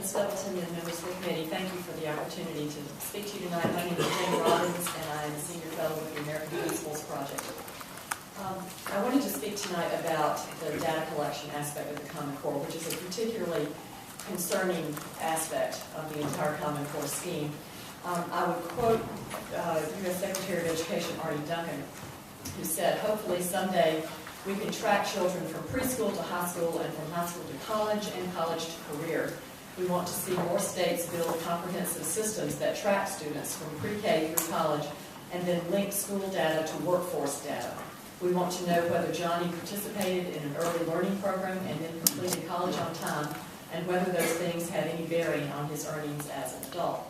Ms. Stapleton and members of the committee, thank you for the opportunity to speak to you tonight. My name is Jane Robbins, and I am a senior fellow with the American Principles Project. I wanted to speak tonight about the data collection aspect of the Common Core, which is a particularly concerning aspect of the entire Common Core scheme. I would quote U.S. Secretary of Education Artie Duncan, who said, "Hopefully someday we can track children from preschool to high school and from high school to college and college to career. We want to see more states build comprehensive systems that track students from pre-K through college and then link school data to workforce data. We want to know whether Johnny participated in an early learning program and then completed college on time, and whether those things had any bearing on his earnings as an adult."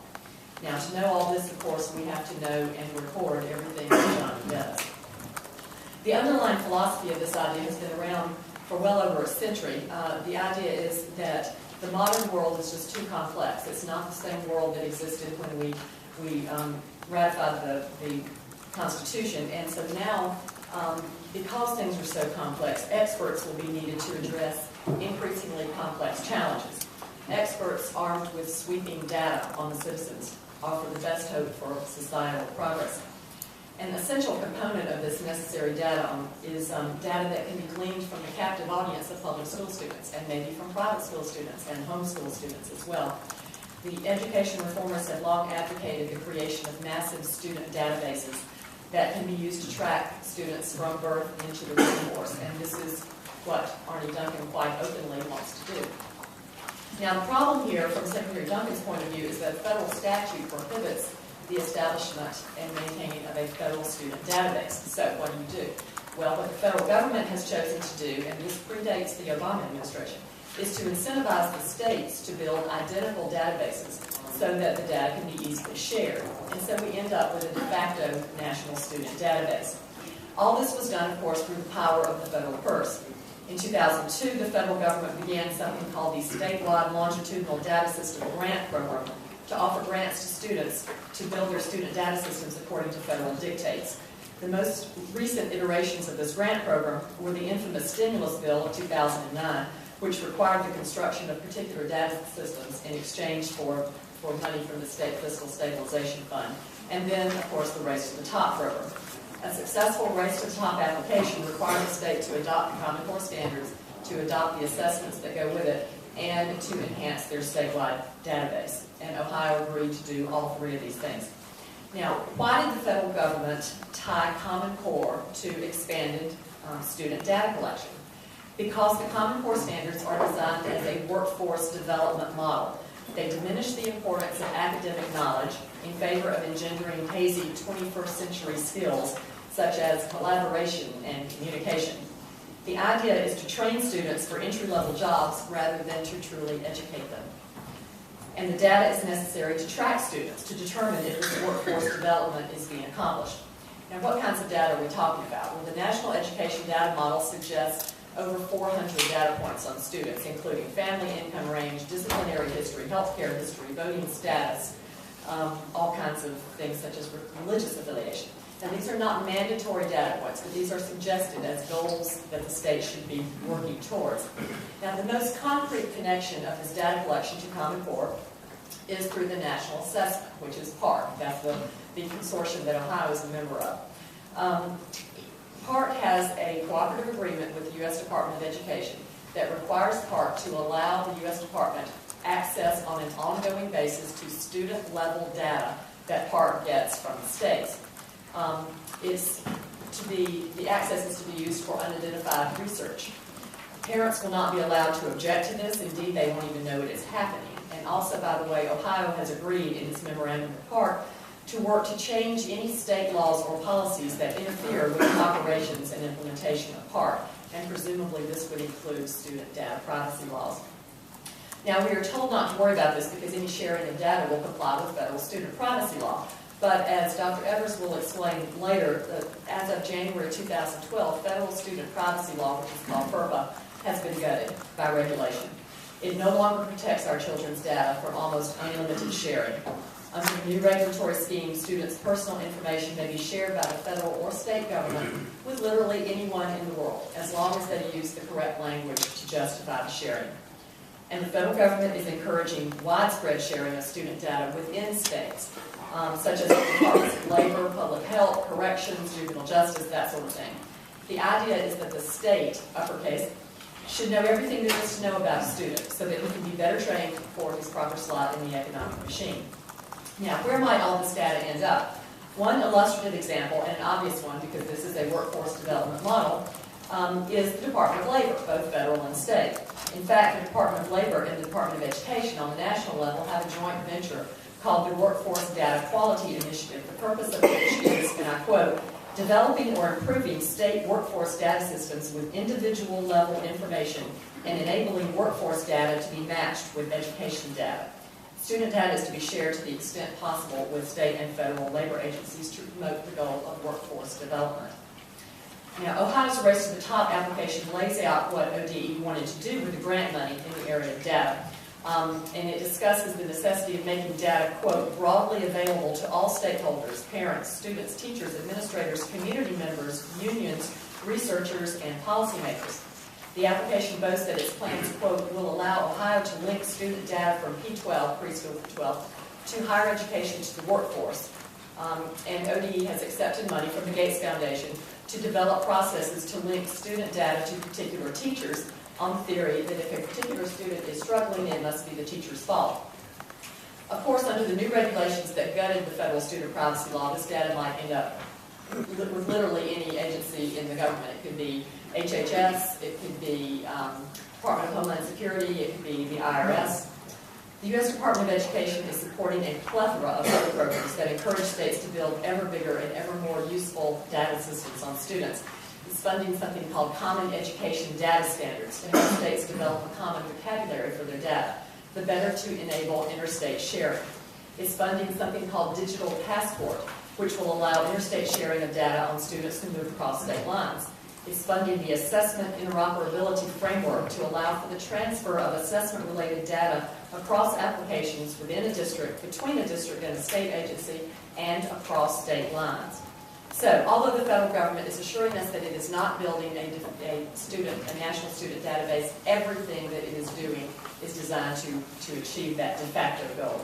Now, to know all this, of course, we have to know and record everything that Johnny does. The underlying philosophy of this idea has been around for well over a century. The idea is that the modern world is just too complex. It's not the same world that existed when we ratified the Constitution. And so now, because things are so complex, experts will be needed to address increasingly complex challenges. Experts armed with sweeping data on the citizens offer the best hope for societal progress. An essential component of this necessary data is data that can be gleaned from the captive audience of public school students, and maybe from private school students and homeschool students as well. The education reformers have long advocated the creation of massive student databases that can be used to track students from birth into the workforce, and this is what Artie Duncan quite openly wants to do. Now, the problem here, from Secretary Duncan's point of view, is that federal statute prohibits the establishment and maintaining of a federal student database. So what do? Well, what the federal government has chosen to do, and this predates the Obama administration, is to incentivize the states to build identical databases so that the data can be easily shared. And so we end up with a de facto national student database. All this was done, of course, through the power of the federal purse. In 2002, the federal government began something called the Statewide Longitudinal Data System Grant Program, to offer grants to students to build their student data systems according to federal dictates. The most recent iterations of this grant program were the infamous stimulus bill of 2009, which required the construction of particular data systems in exchange for money from the State Fiscal Stabilization Fund, and then, of course, the Race to the Top program. A successful Race to the Top application required the state to adopt the Common Core standards, to adopt the assessments that go with it, and to enhance their statewide database. And Ohio agreed to do all three of these things. Now, why did the federal government tie Common Core to expanded student data collection? Because the Common Core standards are designed as a workforce development model. They diminish the importance of academic knowledge in favor of engendering hazy 21st century skills such as collaboration and communication. The idea is to train students for entry-level jobs rather than to truly educate them. And the data is necessary to track students to determine if this workforce development is being accomplished. Now, what kinds of data are we talking about? Well, the National Education Data Model suggests over 400 data points on students, including family income range, disciplinary history, healthcare history, voting status, all kinds of things such as religious affiliation. Now, these are not mandatory data points, but these are suggested as goals that the state should be working towards. Now, the most concrete connection of this data collection to Common Core is through the National Assessment, which is PARC. That's the consortium that Ohio is a member of. PARC has a cooperative agreement with the U.S. Department of Education that requires PARC to allow the U.S. Department access on an ongoing basis to student-level data that PARC gets from the states. The access is to be used for unidentified research. Parents will not be allowed to object to this. Indeed, they won't even know it is happening. And also, by the way, Ohio has agreed in its memorandum with PARC to work to change any state laws or policies that interfere with the operations and implementation of PARC. And presumably this would include student data privacy laws. Now, we are told not to worry about this because any sharing of data will comply with federal student privacy law. But as Dr. Evers will explain later, as of January 2012, federal student privacy law, which is called FERPA, has been gutted by regulation. It no longer protects our children's data from almost unlimited sharing. Under the new regulatory scheme, students' personal information may be shared by the federal or state government with literally anyone in the world, as long as they use the correct language to justify the sharing. And the federal government is encouraging widespread sharing of student data within states, such as the Departments of Labor, Public Health, Corrections, Juvenile Justice, that sort of thing. The idea is that the state, uppercase, should know everything there is to know about a student so that he can be better trained for his proper slot in the economic machine. Now, where might all this data end up? One illustrative example, and an obvious one because this is a workforce development model, is the Department of Labor, both federal and state. In fact, the Department of Labor and the Department of Education on the national level have a joint venture called the Workforce Data Quality Initiative, the purpose of which is, and I quote, developing or improving state workforce data systems with individual level information and enabling workforce data to be matched with education data. Student data is to be shared to the extent possible with state and federal labor agencies to promote the goal of workforce development. Now, Ohio's Race to the Top application lays out what ODE wanted to do with the grant money in the area of data. And it discusses the necessity of making data, quote, broadly available to all stakeholders, parents, students, teachers, administrators, community members, unions, researchers, and policymakers. The application boasts that its plans, quote, will allow Ohio to link student data from P12, preschool to 12, to higher education to the workforce. And ODE has accepted money from the Gates Foundation to develop processes to link student data to particular teachers on the theory that if a particular student is struggling, it must be the teacher's fault. Of course, under the new regulations that gutted the federal student privacy law, this data might end up with literally any agency in the government. It could be HHS, it could be Department of Homeland Security, it could be the IRS. The U.S. Department of Education is supporting a plethora of other programs that encourage states to build ever bigger and ever more useful data systems on students. It's funding something called Common Education Data Standards to help states develop a common vocabulary for their data, the better to enable interstate sharing. It's funding something called Digital Passport, which will allow interstate sharing of data on students who move across state lines. It's funding the Assessment Interoperability Framework to allow for the transfer of assessment-related data across applications within a district, between a district and a state agency, and across state lines. So, although the federal government is assuring us that it is not building a national student database, everything that it is doing is designed to achieve that de facto goal.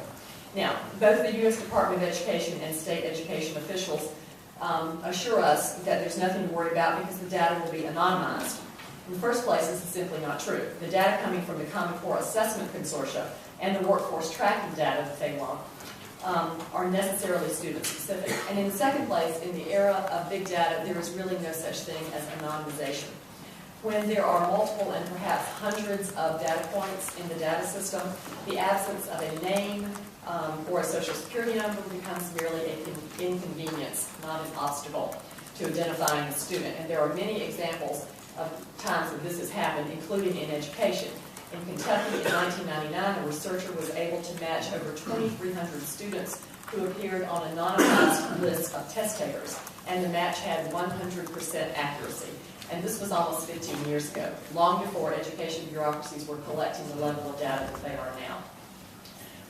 Now, both the U.S. Department of Education and state education officials assure us that there's nothing to worry about because the data will be anonymized. In the first place, this is simply not true. The data coming from the Common Core Assessment Consortia and the workforce tracking data that they want are necessarily student-specific. And in the second place, in the era of big data, there is really no such thing as anonymization. When there are multiple and perhaps hundreds of data points in the data system, the absence of a name or a social security number becomes merely an inconvenience, not an obstacle to identifying the student. And there are many examples of times that this has happened, including in education. In Kentucky, in 1999, a researcher was able to match over 2,300 students who appeared on an anonymized list of test takers, and the match had 100% accuracy. And this was almost 15 years ago, long before education bureaucracies were collecting the level of data that they are now.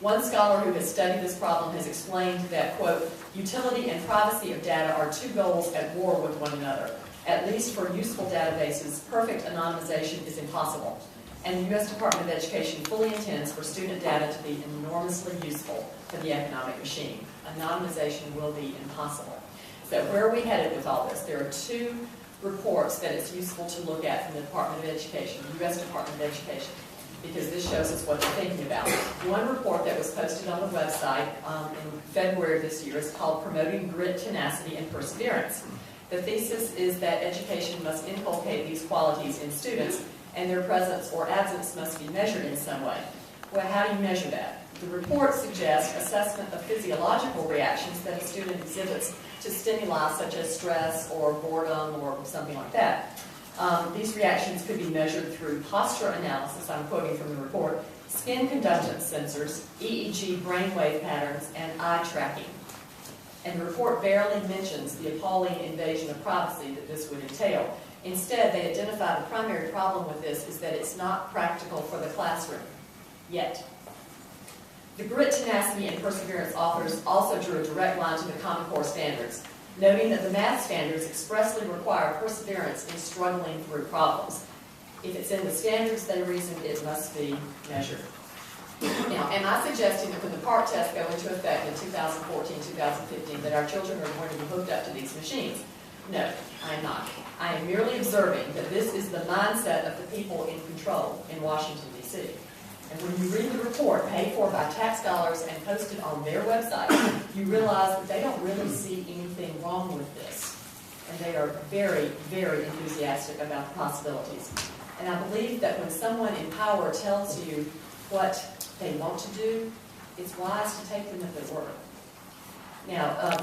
One scholar who has studied this problem has explained that, quote, utility and privacy of data are two goals at war with one another. At least for useful databases, perfect anonymization is impossible. And the U.S. Department of Education fully intends for student data to be enormously useful for the economic machine. Anonymization will be impossible. So where are we headed with all this? There are two reports that it's useful to look at from the Department of Education, the U.S. Department of Education, because this shows us what they're thinking about. One report that was posted on the website in February of this year is called Promoting Grit, Tenacity, and Perseverance. The thesis is that education must inculcate these qualities in students, and their presence or absence must be measured in some way. Well, how do you measure that? The report suggests assessment of physiological reactions that a student exhibits to stimuli such as stress or boredom or something like that. These reactions could be measured through posture analysis, I'm quoting from the report, skin conductance sensors, EEG brainwave patterns, and eye tracking. And the report barely mentions the appalling invasion of privacy that this would entail. Instead, they identify the primary problem with this is that it's not practical for the classroom, yet. The Grit, Tenacity, and Perseverance authors also drew a direct line to the Common Core standards, noting that the math standards expressly require perseverance in struggling through problems. If it's in the standards they reasoned, it must be measured. Now, am I suggesting that when the PART tests go into effect in 2014, 2015, that our children are going to be hooked up to these machines? No, I am not. I am merely observing that this is the mindset of the people in control in Washington, D.C. And when you read the report paid for by tax dollars and posted on their website, you realize that they don't really see anything wrong with this. And they are very, very enthusiastic about the possibilities. And I believe that when someone in power tells you what they want to do, it's wise to take them at their word. Now,